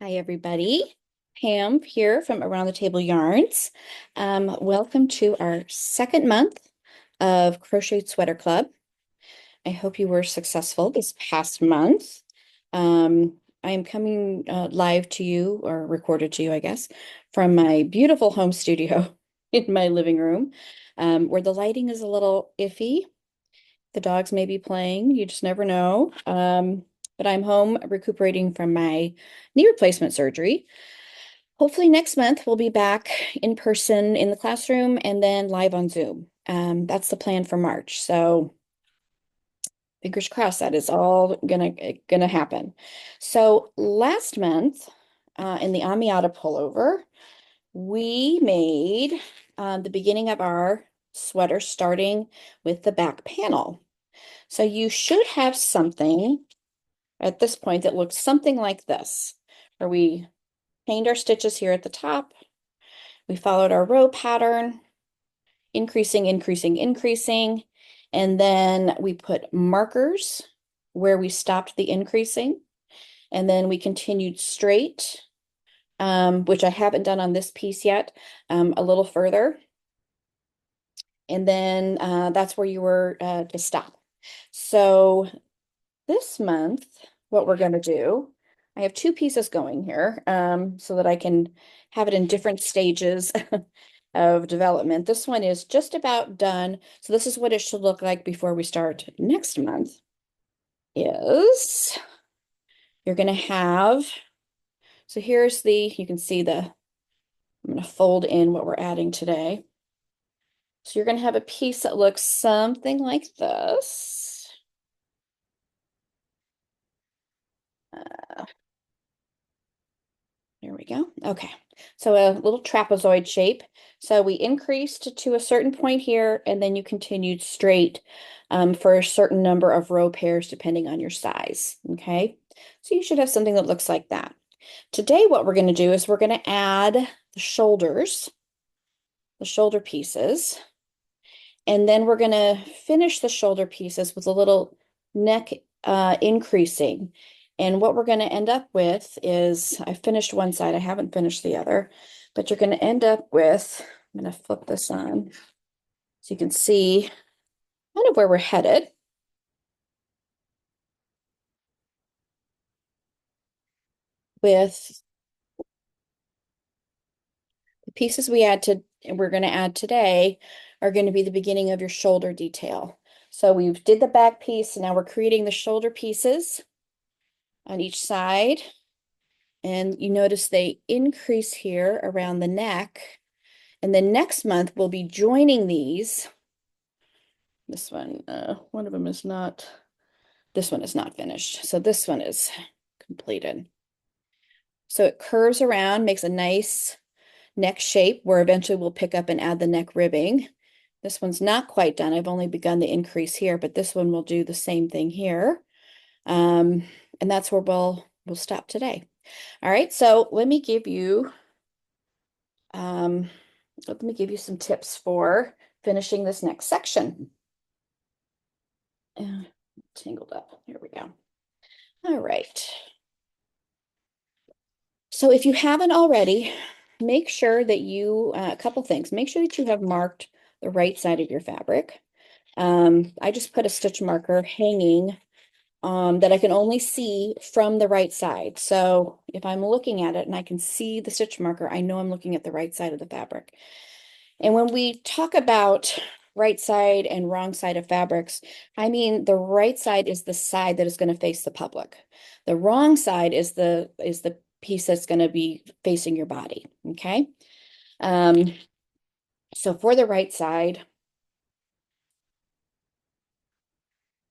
Hi, everybody. Pam here from Around the Table Yarns. Welcome to our second month of Crocheted Sweater Club. I hope you were successful this past month. I am coming live to you, or recorded to you, I guess, from my beautiful home studio in my living room, where the lighting is a little iffy. The dogs may be playing, you just never know. But I'm home recuperating from my knee replacement surgery. Hopefully next month we'll be back in person in the classroom and then live on Zoom. That's the plan for March. So fingers crossed that is all gonna happen. So last month in the Amiata pullover, we made the beginning of our sweater starting with the back panel. So you should have something at this point that looks something like this, where we chained our stitches here at the top. We followed our row pattern, increasing, increasing, increasing. And then we put markers where we stopped the increasing. And then we continued straight, which I haven't done on this piece yet, a little further. And then that's where you were to stop. So this month, what we're going to do, I have two pieces going here so that I can have it in different stages of development. This one is just about done. So this is what it should look like before we start next month is you're going to have, so here's you can see I'm going to fold in what we're adding today. So you're going to have a piece that looks something like this. There we go. Okay. So a little trapezoid shape. So we increased to a certain point here, and then you continued straight for a certain number of row pairs, depending on your size. Okay. So you should have something that looks like that. Today, what we're going to do is we're going to add the shoulders, the shoulder pieces, and then we're going to finish the shoulder pieces with a little neck increasing. And what we're going to end up with is, I finished one side, I haven't finished the other, but you're going to end up with, I'm going to flip this on so you can see kind of where we're headed. With the pieces we're going to add today are going to be the beginning of your shoulder detail. So we've did the back piece, and now we're creating the shoulder pieces on each side. And you notice they increase here around the neck. And then next month we'll be joining these. This one of them is not, this one is not finished. So this one is completed. So it curves around, makes a nice neck shape where eventually we'll pick up and add the neck ribbing. This one's not quite done. I've only begun the increase here, but this one will do the same thing here. And that's where we'll stop today. All right, so um, let me give you some tips for finishing this next section. Tangled up. Here we go. All right. So if you haven't already, make sure that a couple things. Make sure that you have marked the right side of your fabric. I just put a stitch marker hanging that I can only see from the right side. So if I'm looking at it and I can see the stitch marker, I know I'm looking at the right side of the fabric. And when we talk about right side and wrong side of fabrics, I mean the right side is the side that is going to face the public. The wrong side is the piece that's going to be facing your body. Okay. Um, so for the right side,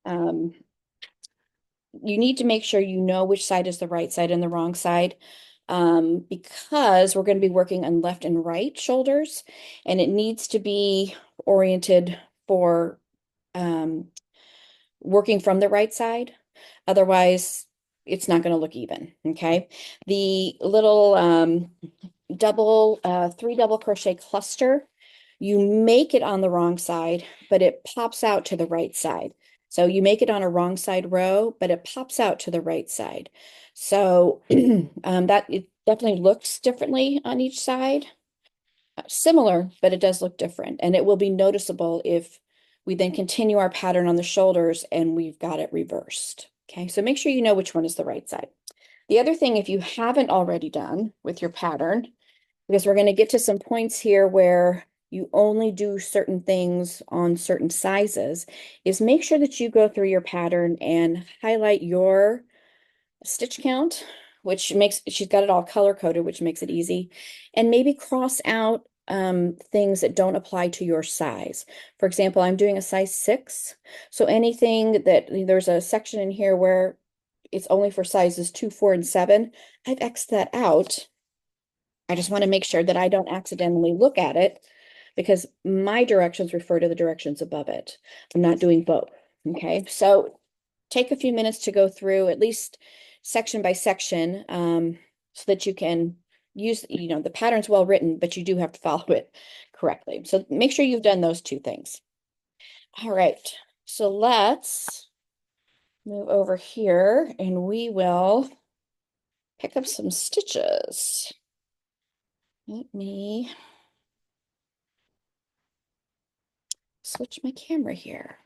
um, you need to make sure you know which side is the right side and the wrong side, because we're going to be working on left and right shoulders, and it needs to be oriented for working from the right side. Otherwise, it's not going to look even. Okay. The little three double crochet cluster, you make it on the wrong side, but it pops out to the right side. So you make it on a wrong side row, but it pops out to the right side. So that it definitely looks differently on each side. Similar, but it does look different. And it will be noticeable if we then continue our pattern on the shoulders and we've got it reversed. Okay, so make sure you know which one is the right side. The other thing, if you haven't already done with your pattern, because we're going to get to some points here where you only do certain things on certain sizes, is make sure that you go through your pattern and highlight your stitch count, which makes, she's got it all color coded, which makes it easy, and maybe cross out things that don't apply to your size. For example, I'm doing a size 6, so anything that there's a section in here where it's only for sizes 2, 4, and 7, I've X'd that out. I just want to make sure that I don't accidentally look at it because my directions refer to the directions above it. I'm not doing both. Okay, so take a few minutes to go through at least section by section, so that you can use, the pattern's well written, but you do have to follow it correctly. So make sure you've done those two things. All right, so let's move over here and we will pick up some stitches. Let me switch my camera here.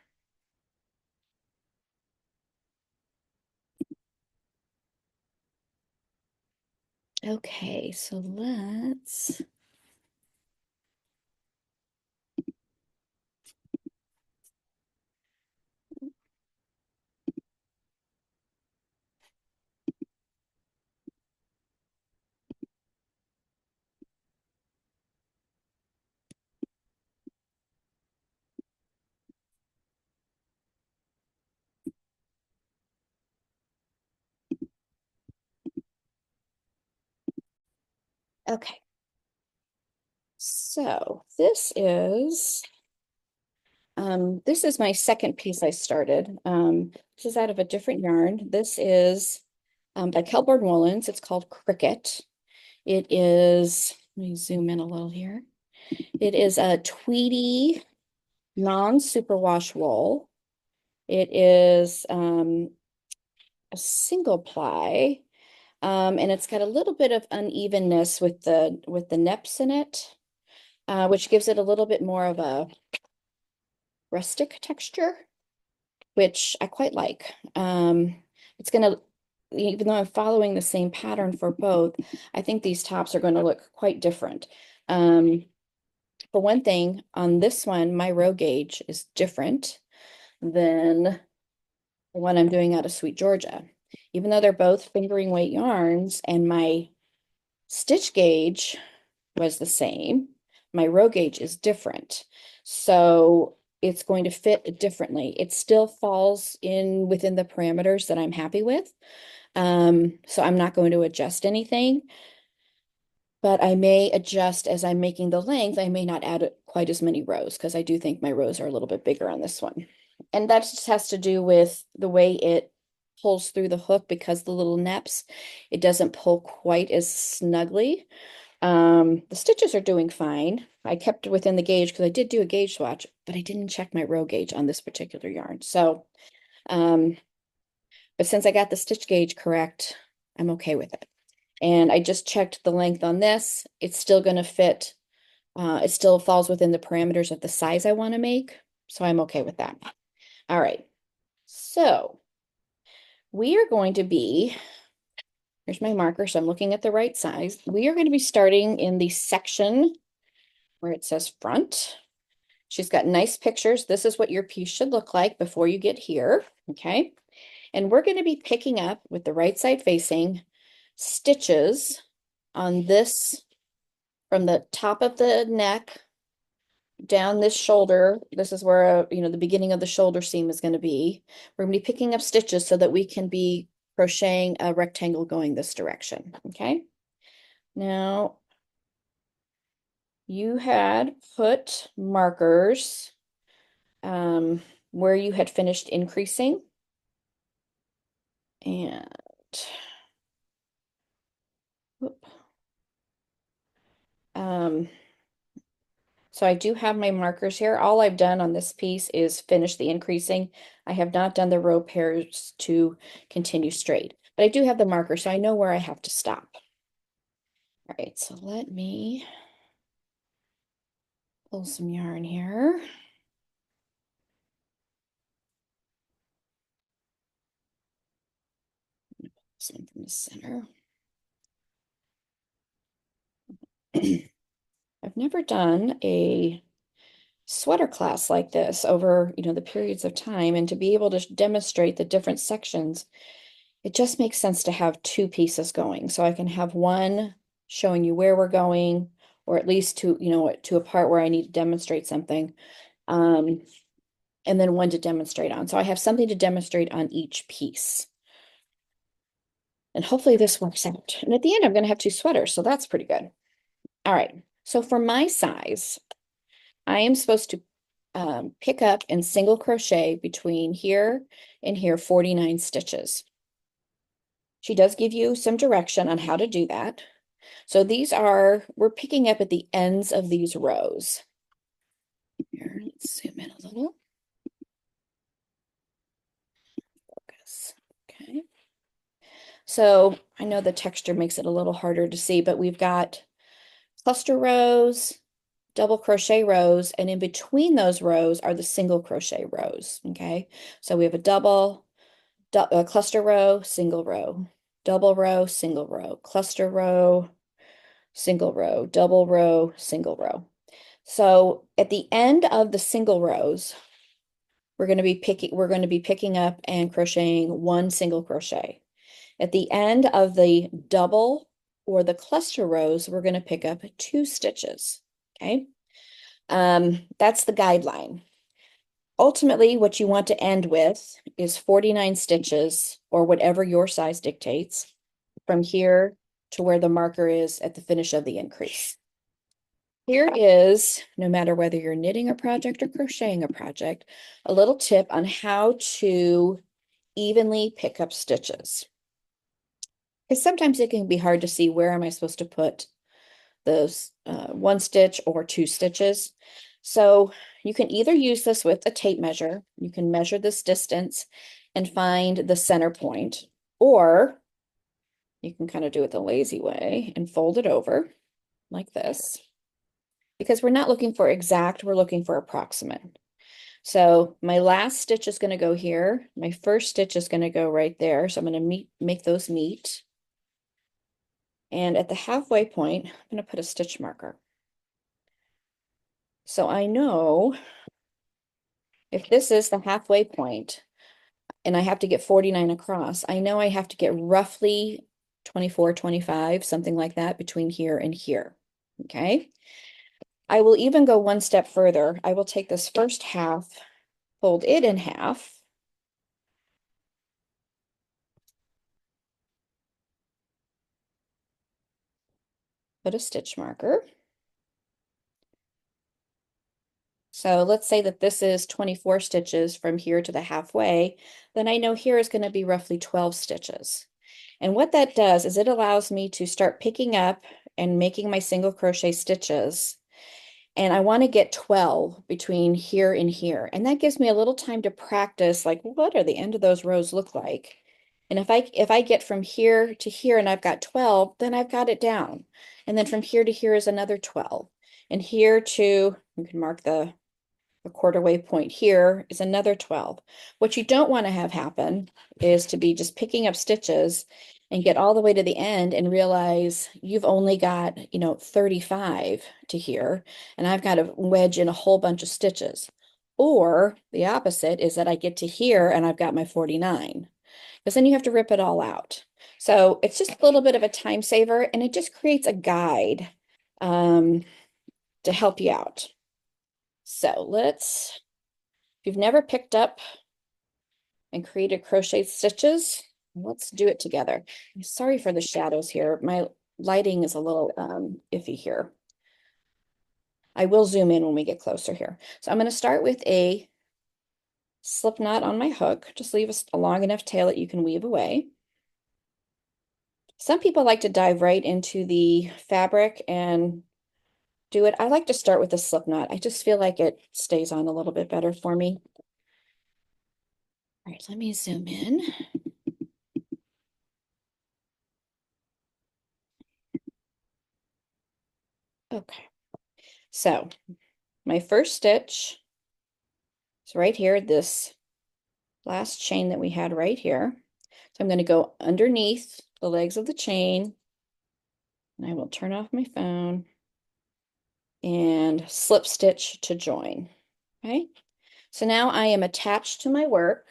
Okay, so let's, okay. So this is my second piece I started. This is out of a different yarn. This is by Kelborn Woolens. It's called Cricket. It is, let me zoom in a little here. It is a tweedy non-superwash wool. It is a single ply, and it's got a little bit of unevenness with the neps in it, which gives it a little bit more of a rustic texture, which I quite like. It's gonna, even though I'm following the same pattern for both, I think these tops are going to look quite different. For one thing, on this one, my row gauge is different than the one I'm doing out of Sweet Georgia. Even though they're both fingering weight yarns and my stitch gauge was the same, my row gauge is different. So it's going to fit differently. It still falls in within the parameters that I'm happy with. So I'm not going to adjust anything, but I may adjust as I'm making the length. I may not add quite as many rows because I do think my rows are a little bit bigger on this one. And that just has to do with the way it pulls through the hook because the little neps, it doesn't pull quite as snugly. The stitches are doing fine. I kept within the gauge because I did do a gauge swatch, but I didn't check my row gauge on this particular yarn. So, but since I got the stitch gauge correct, I'm okay with it. And I just checked the length on this. It's still going to fit. It still falls within the parameters of the size I want to make. So I'm okay with that. All right. So we are going to be, here's my marker. So I'm looking at the right size. We are going to be starting in the section where it says front. She's got nice pictures. This is what your piece should look like before you get here. Okay. And we're going to be picking up with the right side facing stitches on this from the top of the neck down this shoulder. This is where, the beginning of the shoulder seam is going to be. We're going to be picking up stitches so that we can be crocheting a rectangle going this direction. Okay. Now, you had put markers where you had finished increasing. And whoop. So I do have my markers here. All I've done on this piece is finish the increasing. I have not done the row pairs to continue straight, but I do have the marker, so I know where I have to stop. All right, so let me pull some yarn here. Some from the center. I've never done a sweater class like this over, the periods of time, and to be able to demonstrate the different sections, it just makes sense to have two pieces going. So I can have one showing you where we're going, or at least to a part where I need to demonstrate something. Um, and then one to demonstrate on. So I have something to demonstrate on each piece. And hopefully this works out. And at the end, I'm going to have two sweaters, so that's pretty good. All right. So for my size, I am supposed to pick up and single crochet between here and here 49 stitches. She does give you some direction on how to do that. So we're picking up at the ends of these rows. Here, let's zoom in a little. Focus. Okay. So I know the texture makes it a little harder to see, but we've got cluster rows, double crochet rows, and in between those rows are the single crochet rows. Okay. So we have a cluster row, single row, double row, single row, cluster row, single row, double row, single row. So at the end of the single rows, we're going to be picking up and crocheting one single crochet. At the end of the double or the cluster rows, we're going to pick up two stitches. Okay. That's the guideline. Ultimately, what you want to end with is 49 stitches, or whatever your size dictates, from here to where the marker is at the finish of the increase. Here is, no matter whether you're knitting a project or crocheting a project, a little tip on how to evenly pick up stitches. Because sometimes it can be hard to see where am I supposed to put those one stitch or two stitches. So you can either use this with a tape measure. You can measure this distance and find the center point, or you can kind of do it the lazy way and fold it over like this, because we're not looking for exact, we're looking for approximate. So my last stitch is going to go here. My first stitch is going to go right there. So I'm going to make those meet. And at the halfway point, I'm going to put a stitch marker. So I know if this is the halfway point and I have to get 49 across, I know I have to get roughly 24, 25, something like that between here and here. Okay. I will even go one step further. I will take this first half, fold it in half, put a stitch marker. So let's say that this is 24 stitches from here to the halfway, then I know here is going to be roughly 12 stitches. And what that does is it allows me to start picking up and making my single crochet stitches. And I want to get 12 between here and here. And that gives me a little time to practice, like, what are the end of those rows look like? And if I get from here to here and I've got 12, then I've got it down. And then from here to here is another 12. And here to, you can mark the quarter wave point here is another 12. What you don't want to have happen is to be just picking up stitches and get all the way to the end and realize you've only got, 35 to here, and I've got to wedge in a whole bunch of stitches. Or the opposite is that I get to here and I've got my 49, because then you have to rip it all out. So it's just a little bit of a time saver, and it just creates a guide to help you out. So if you've never picked up and created crochet stitches, let's do it together. I'm sorry for the shadows here. My lighting is a little iffy here. I will zoom in when we get closer here. So I'm going to start with a slip knot on my hook. Just leave a long enough tail that you can weave away. Some people like to dive right into the fabric and do it. I like to start with a slip knot. I just feel like it stays on a little bit better for me. All right, let me zoom in. Okay, so my first stitch is right here, this last chain that we had right here. So I'm going to go underneath the legs of the chain, and I will turn off my phone and slip stitch to join. Okay, so now I am attached to my work.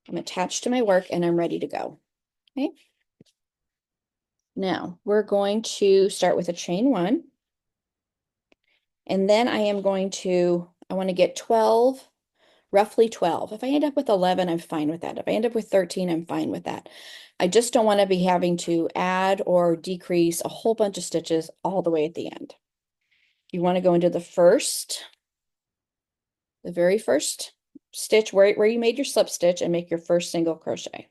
I'm attached to my work and I'm ready to go. Okay. Now we're going to start with a chain one. And then I am going to, I want to get 12, roughly 12. If I end up with 11, I'm fine with that. If I end up with 13, I'm fine with that. I just don't want to be having to add or decrease a whole bunch of stitches all the way at the end. You want to go into the very first stitch where you made your slip stitch and make your first single crochet.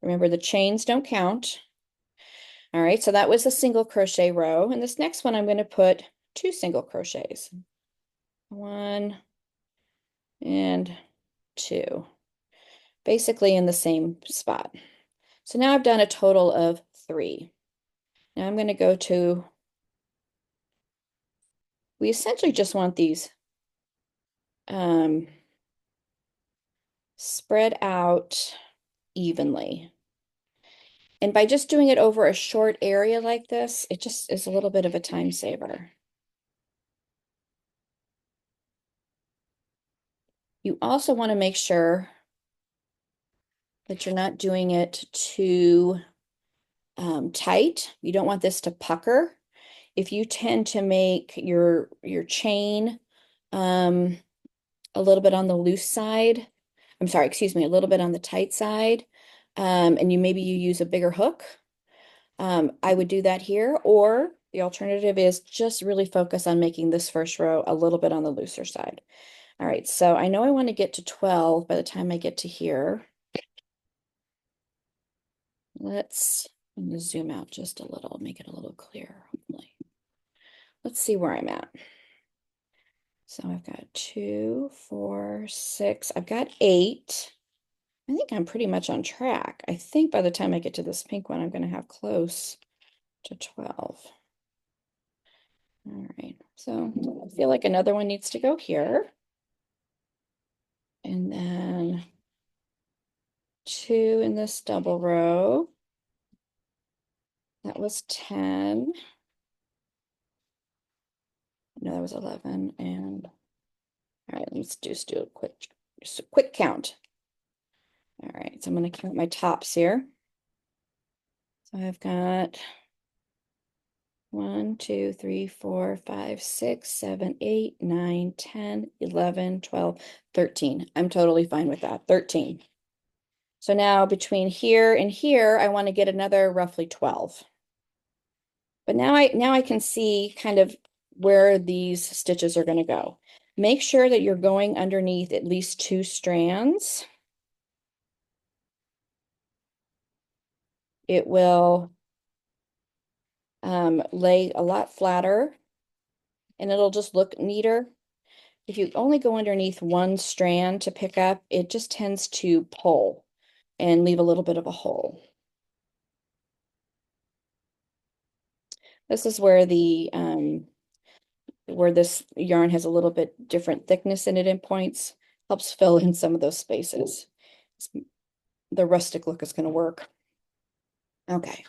Remember, the chains don't count. All right, so that was a single crochet row. And this next one, I'm going to put 2 single crochets. 1 and 2, basically in the same spot. So now I've done a total of 3. Now I'm going to go to, we essentially just want these spread out evenly. And by just doing it over a short area like this, it just is a little bit of a time saver. You also want to make sure that you're not doing it too tight. You don't want this to pucker. If you tend to make your chain a little bit on the loose side, I'm sorry, excuse me, a little bit on the tight side, and maybe you use a bigger hook, I would do that here. Or the alternative is just really focus on making this first row a little bit on the looser side. All right, so I know I want to get to 12 by the time I get to here. I'm going to zoom out just a little, make it a little clearer, hopefully. Let's see where I'm at. So I've got 2, 4, 6, I've got 8. I think I'm pretty much on track. I think by the time I get to this pink one, I'm going to have close to 12. All right, so I feel like another one needs to go here. And then 2 in this double row. That was 10. No, that was 11. And all right, let's just do just a quick count. All right, so I'm going to count my tops here. So I've got 1, 2, 3, 4, 5, 6, 7, 8, 9, 10, 11, 12, 13. I'm totally fine with that. 13. So now between here and here, I want to get another roughly 12. But now I can see kind of where these stitches are going to go. Make sure that you're going underneath at least 2 strands. It will lay a lot flatter and it'll just look neater. If you only go underneath 1 strand to pick up, it just tends to pull and leave a little bit of a hole. This is where where this yarn has a little bit different thickness in it in points, helps fill in some of those spaces. The rustic look is going to work. Okay,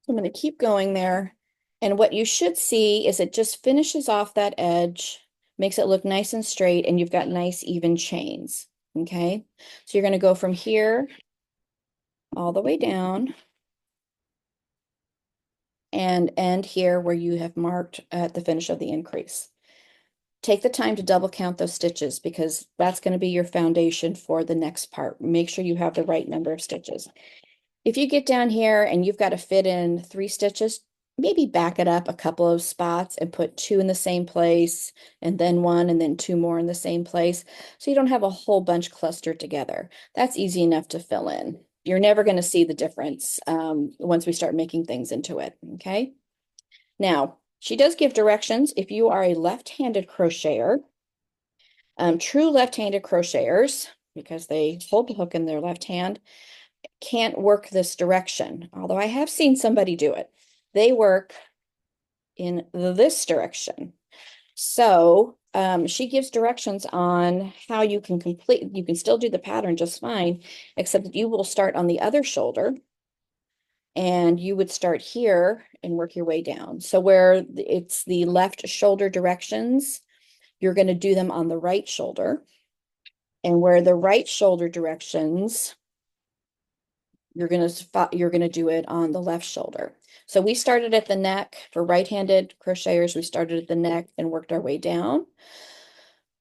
so I'm going to keep going there. And what you should see is it just finishes off that edge, makes it look nice and straight, and you've got nice even chains. Okay, so you're going to go from here all the way down and end here where you have marked at the finish of the increase. Take the time to double count those stitches because that's going to be your foundation for the next part. Make sure you have the right number of stitches. If you get down here and you've got to fit in 3 stitches, maybe back it up a couple of spots and put 2 in the same place and then 1 and then 2 more in the same place. So you don't have a whole bunch clustered together. That's easy enough to fill in. You're never going to see the difference once we start making things into it. Okay. Now, she does give directions if you are a left-handed crocheter. True left-handed crocheters, because they hold the hook in their left hand, can't work this direction. Although I have seen somebody do it. They work in this direction. So she gives directions on how you can you can still do the pattern just fine, except that you will start on the other shoulder and you would start here and work your way down. So where it's the left shoulder directions, you're going to do them on the right shoulder. And where the right shoulder directions, you're going to do it on the left shoulder. So we started at the neck for right-handed crocheters. We started at the neck and worked our way down.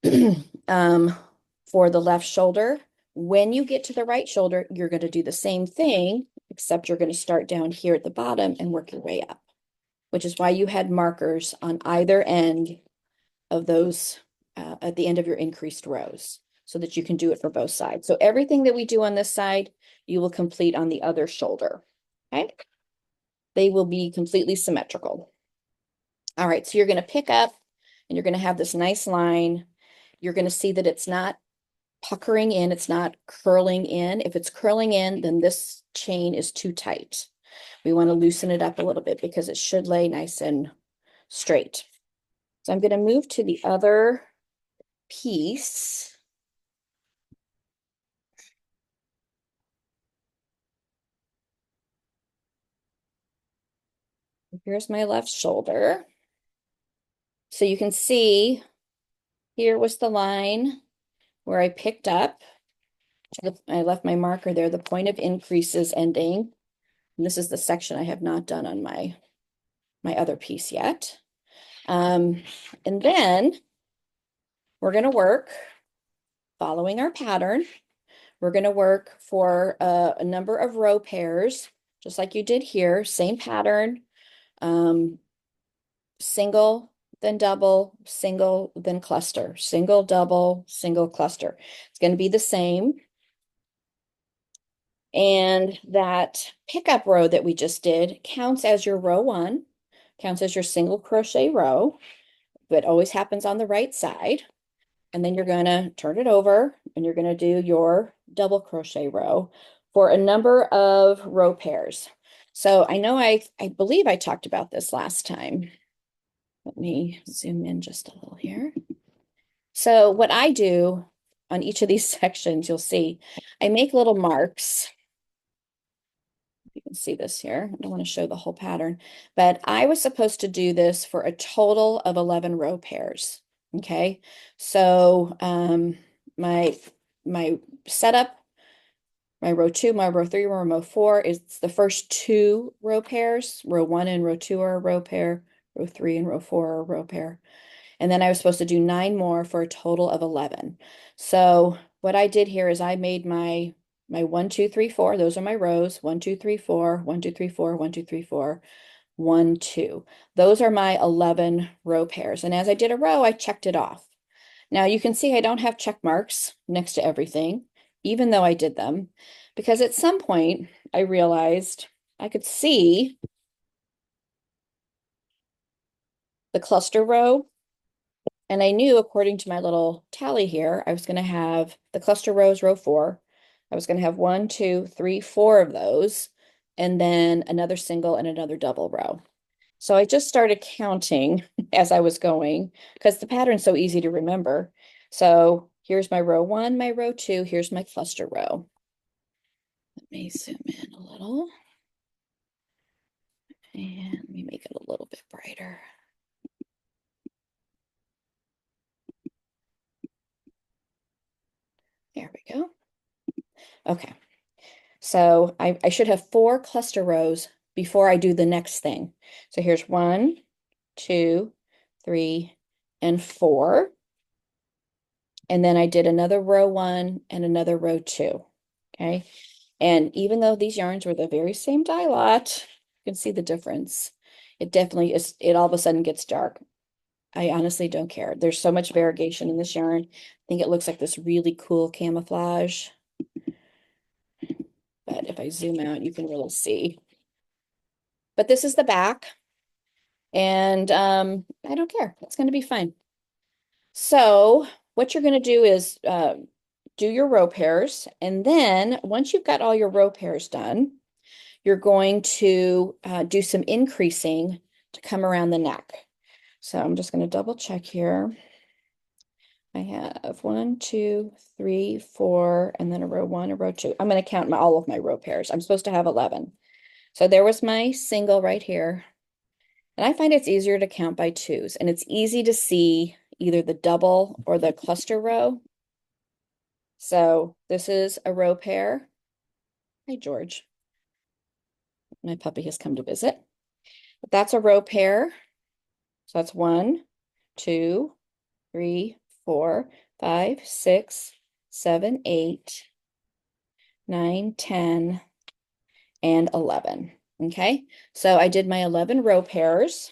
For the left shoulder, when you get to the right shoulder, you're going to do the same thing, except you're going to start down here at the bottom and work your way up, which is why you had markers on either end of those at the end of your increased rows so that you can do it for both sides. So everything that we do on this side, you will complete on the other shoulder. Okay. They will be completely symmetrical. All right. So you're going to pick up and you're going to have this nice line. You're going to see that it's not puckering in, it's not curling in. If it's curling in, then this chain is too tight. We want to loosen it up a little bit because it should lay nice and straight. So I'm going to move to the other piece. Here's my left shoulder. So you can see here was the line where I picked up. I left my marker there. The point of increase is ending. And this is the section I have not done on my other piece yet. And then we're going to work following our pattern. We're going to work for a number of row pairs, just like you did here, same pattern, single, then double, single, then cluster, single, double, single, cluster. It's going to be the same. And that pickup row that we just did counts as your row one, counts as your single crochet row, but always happens on the right side. And then you're going to turn it over and you're going to do your double crochet row for a number of row pairs. So I know I believe I talked about this last time. Let me zoom in just a little here. So what I do on each of these sections, you'll see, I make little marks. You can see this here. I don't want to show the whole pattern, but I was supposed to do this for a total of 11 row pairs. Okay. So my setup, my row two, my row three, row four is the first two row pairs. Row one and row two are a row pair. Row three and row four are a row pair. And then I was supposed to do 9 more for a total of 11. So what I did here is I made my 1, 2, 3, 4. Those are my rows. 1, 2, 3, 4, 1, 2, 3, 4, 1, 2, 3, 4, 1, 2. Those are my 11 row pairs. And as I did a row, I checked it off. Now you can see I don't have check marks next to everything, even though I did them, because at some point I realized I could see the cluster row. And I knew according to my little tally here, I was going to have the cluster rows, row four. I was going to have 1, 2, 3, 4 of those, and then another single and another double row. So I just started counting as I was going because the pattern's so easy to remember. So here's my row one, my row two, here's my cluster row. Let me zoom in a little. And let me make it a little bit brighter. There we go. Okay. So I should have 4 cluster rows before I do the next thing. So here's 1, 2, 3, and 4. And then I did another row 1 and another row 2. Okay. And even though these yarns were the very same dye lot, you can see the difference. It definitely is, it all of a sudden gets dark. I honestly don't care. There's so much variegation in this yarn. I think it looks like this really cool camouflage. but if I zoom out, you can really see. But this is the back, and I don't care. It's going to be fine. So what you're going to do is do your row pairs, and then once you've got all your row pairs done, you're going to do some increasing to come around the neck. So I'm just going to double check here. I have 1, 2, 3, 4, and then a row 1, a row 2. I'm going to count all of my row pairs. I'm supposed to have 11. So there was my single right here. And I find it's easier to count by twos, and it's easy to see either the double or the cluster row. So this is a row pair. Hi, George. My puppy has come to visit. But that's a row pair. So that's 1, 2, 3, 4, 5, 6, 7, 8, 9, 10, and 11. Okay, so I did my 11 row pairs,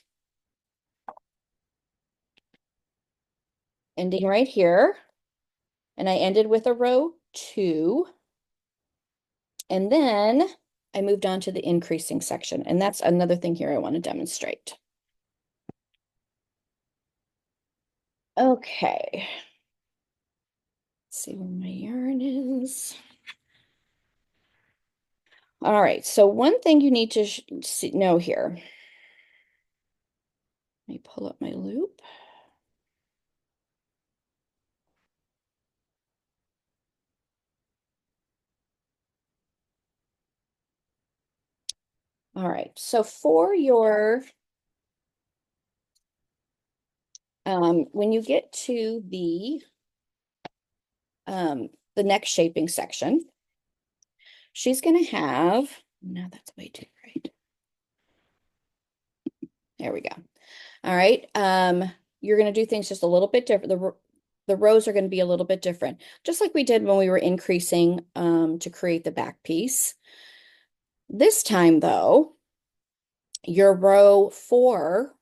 ending right here. And I ended with a row 2. And then I moved on to the increasing section. And that's another thing here I want to demonstrate. Okay. Let's see where my yarn is. All right, so one thing you need to know here. Let me pull up my loop. All right, so for your, when you get to the neck shaping section, she's going to have, no, that's way too bright. There we go. All right. You're going to do things just a little bit different. The rows are going to be a little bit different, just like we did when we were increasing to create the back piece. This time, though, your row 4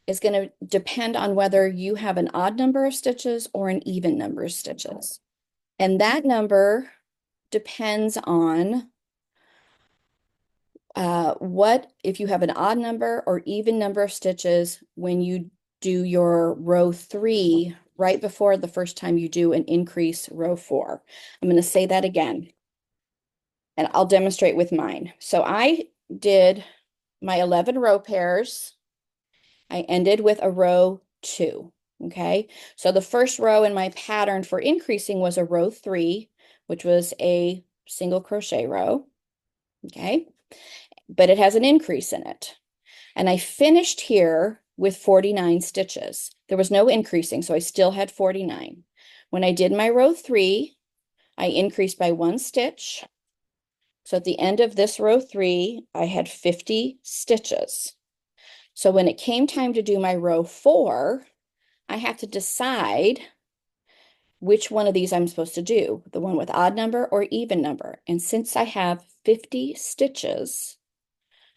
is going to depend on whether you have an odd number of stitches or an even number of stitches. And that number depends on what if you have an odd number or even number of stitches when you do your row 3 right before the first time you do an increase row 4. I'm going to say that again, and I'll demonstrate with mine. So I did my 11 row pairs. I ended with a row 2. Okay, so the first row in my pattern for increasing was a row 3, which was a single crochet row. Okay, but it has an increase in it. And I finished here with 49 stitches. There was no increasing, so I still had 49. When I did my row 3, I increased by 1 stitch. So at the end of this row 3, I had 50 stitches. So when it came time to do my row 4, I have to decide which one of these I'm supposed to do, the one with odd number or even number. And since I have 50 stitches,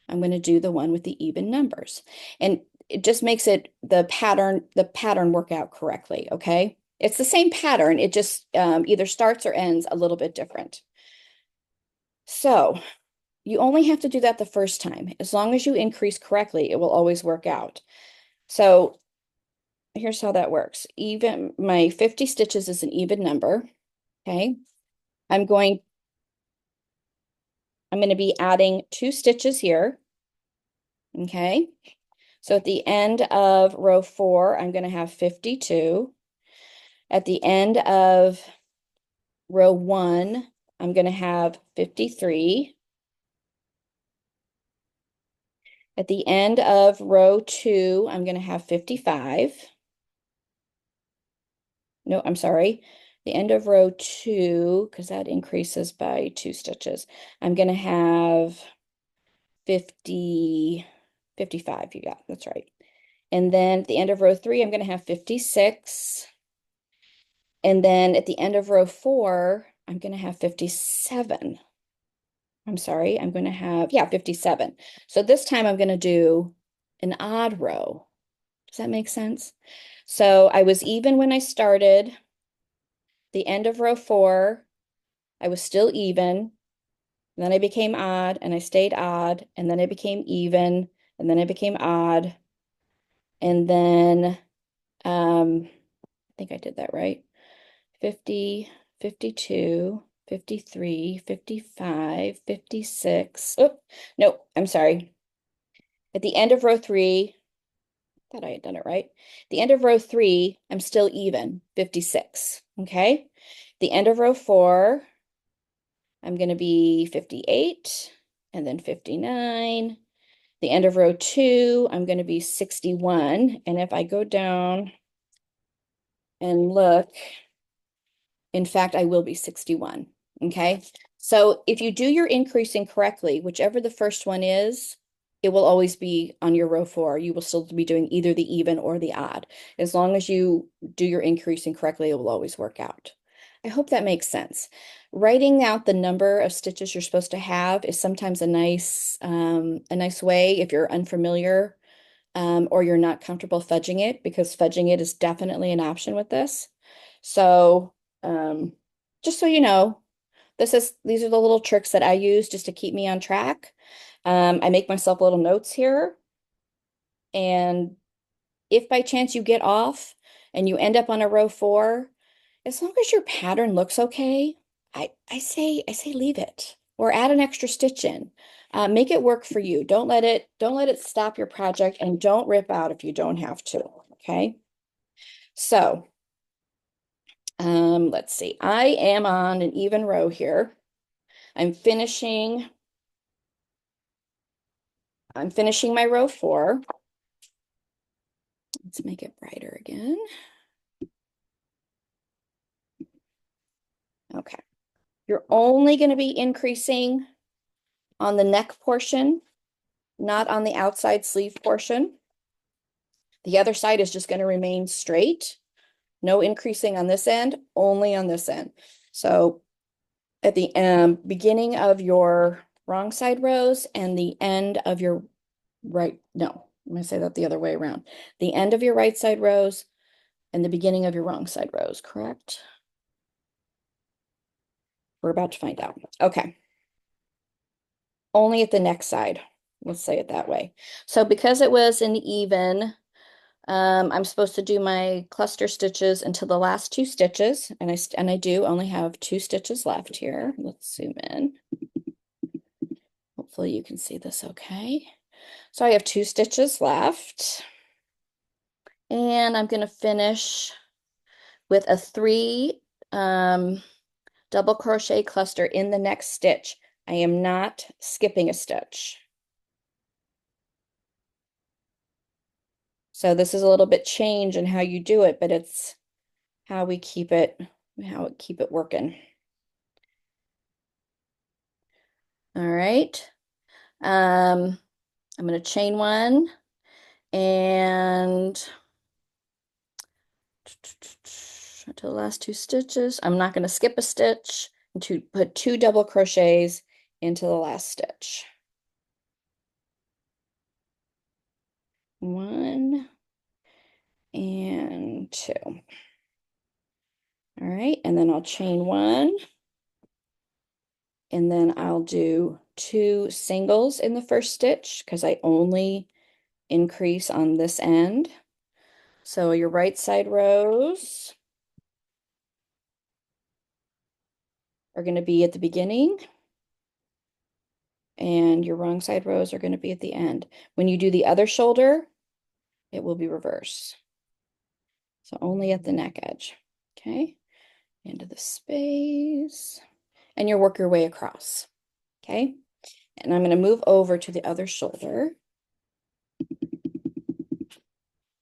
I'm going to do the one with the even numbers. And it just makes it the pattern work out correctly, okay? It's the same pattern, it just either starts or ends a little bit different. So you only have to do that the first time. As long as you increase correctly, it will always work out. So here's how that works. Even my 50 stitches is an even number, okay? I'm going to be adding 2 stitches here, okay? So at the end of row 4, I'm going to have 52. At the end of row 1, I'm going to have 53. At the end of row 2, I'm going to have 55. No, I'm sorry. The end of row 2, because that increases by 2 stitches, I'm going to have 50, 55. You got, that's right. And then at the end of row 3, I'm going to have 56. And then at the end of row 4, I'm going to have 57. I'm sorry, I'm going to have, yeah, 57. So this time I'm going to do an odd row. Does that make sense? So I was even when I started. The end of row 4, I was still even. and then I became odd, and I stayed odd, and then I became even, and then I became odd, and then I think I did that right. 50, 52, 53, 55, 56. Oh, no, I'm sorry. At the end of row three, I thought I had done it right. The end of row three, I'm still even, 56. Okay. The end of row four, I'm going to be 58 and then 59. The end of row two, I'm going to be 61. And if I go down and look, in fact, I will be 61. Okay. So if you do your increasing correctly, whichever the first one is, it will always be on your row four. You will still be doing either the even or the odd. As long as you do your increasing correctly, it will always work out. I hope that makes sense. Writing out the number of stitches you're supposed to have is sometimes a nice way if you're unfamiliar or you're not comfortable fudging it, because fudging it is definitely an option with this. So um, just so you know, these are the little tricks that I use just to keep me on track. I make myself little notes here, and if by chance you get off and you end up on a row four, as long as your pattern looks okay, I say leave it or add an extra stitch in. Make it work for you. Don't let it stop your project, and don't rip out if you don't have to. Okay. So let's see. I am on an even row here. I'm finishing my row four. Let's make it brighter again. Okay. You're only going to be increasing on the neck portion, not on the outside sleeve portion. The other side is just going to remain straight. No increasing on this end, only on this end. So at the beginning of your wrong side rows and the end of your right, no, I'm going to say that the other way around. The end of your right side rows and the beginning of your wrong side rows, correct? We're about to find out. Okay. Only at the neck side. Let's say it that way. So because it was an even, I'm supposed to do my cluster stitches until the last two stitches, and I do only have two stitches left here. Let's zoom in. Hopefully you can see this okay. So I have two stitches left, and I'm going to finish with a three double crochet cluster in the next stitch. I am not skipping a stitch. So this is a little bit change in how you do it, but it's how we keep it working. All right. I'm going to chain one and to the last two stitches. I'm not going to skip a stitch and to put two double crochets into the last stitch. One and two. All right, and then I'll chain one, and then I'll do two singles in the first stitch because I only increase on this end. So your right side rows are going to be at the beginning, and your wrong side rows are going to be at the end. When you do the other shoulder, it will be reverse. So only at the neck edge. Okay, into the space, and you work your way across. Okay, and I'm going to move over to the other shoulder.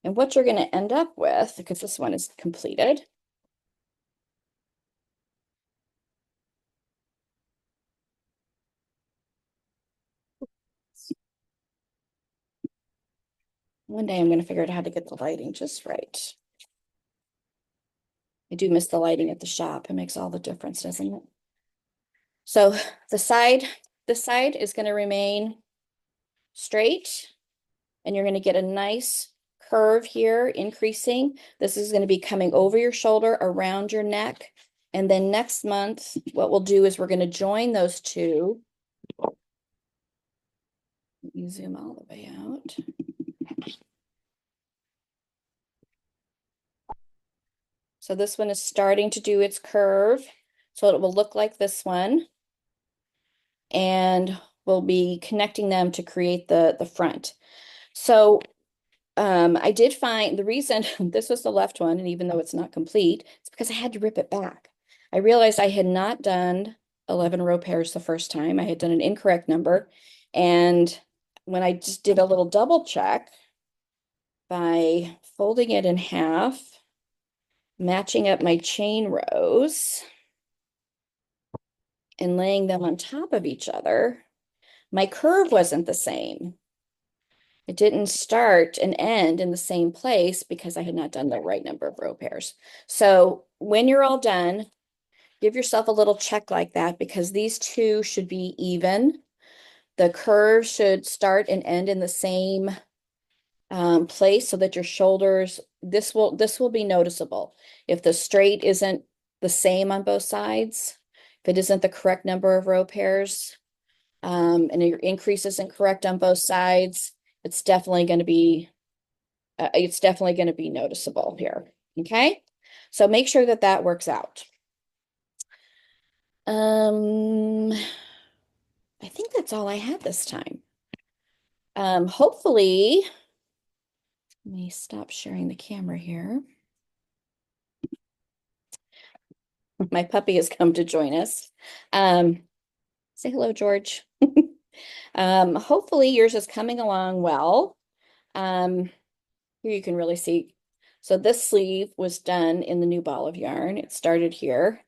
And what you're going to end up with, because this one is completed, one day I'm going to figure out how to get the lighting just right. I do miss the lighting at the shop. It makes all the difference, doesn't it? So this side is going to remain straight, and you're going to get a nice curve here, increasing. This is going to be coming over your shoulder, around your neck. And then next month, what we'll do is we're going to join those two Let me zoom all the way out. So this one is starting to do its curve. So it will look like this one. And we'll be connecting them to create the front. So I did find the reason this was the left one, and even though it's not complete, it's because I had to rip it back. I realized I had not done 11 row pairs the first time. I had done an incorrect number. And when I just did a little double check by folding it in half, matching up my chain rows, and laying them on top of each other, my curve wasn't the same. It didn't start and end in the same place because I had not done the right number of row pairs. So when you're all done, give yourself a little check like that because these two should be even. The curve should start and end in the same place so that your shoulders, this will be noticeable. If the straight isn't the same on both sides, if it isn't the correct number of row pairs, and your increase isn't correct on both sides, it's definitely going to be noticeable here. Okay, so make sure that that works out. I think that's all I had this time. Hopefully, let me stop sharing the camera here. My puppy has come to join us. Say hello, George. Hopefully yours is coming along well. Here you can really see. So this sleeve was done in the new ball of yarn. It started here.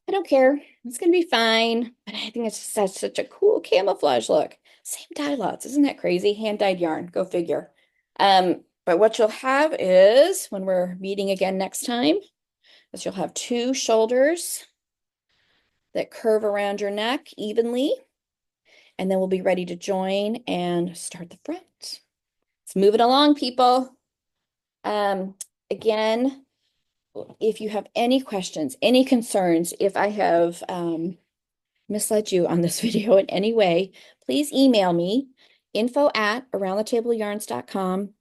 I don't care. It's going to be fine. But I think it's just such a cool camouflage look. Same dye lots. Isn't that crazy? Hand-dyed yarn. Go figure. But what you'll have is, when we're meeting again next time, is you'll have two shoulders that curve around your neck evenly. And then we'll be ready to join and start the front. Let's move it along, people. Um, Again, if you have any questions, any concerns, if I have misled you on this video in any way, please email me, info@aroundthetableyarns.com.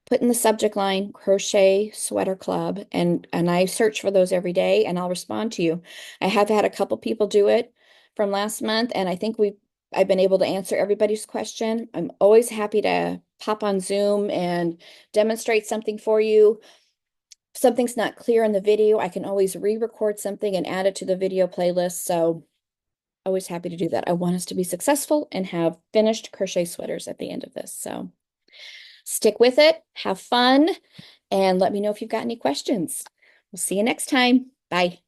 Put in the subject line crochet sweater club, and I search for those every day and I'll respond to you. I have had a couple people do it from last month, and I think I've been able to answer everybody's question. I'm always happy to pop on Zoom and demonstrate something for you. If something's not clear in the video, I can always re-record something and add it to the video playlist. So always happy to do that. I want us to be successful and have finished crochet sweaters at the end of this. So stick with it, have fun, and let me know if you've got any questions. We'll see you next time. Bye.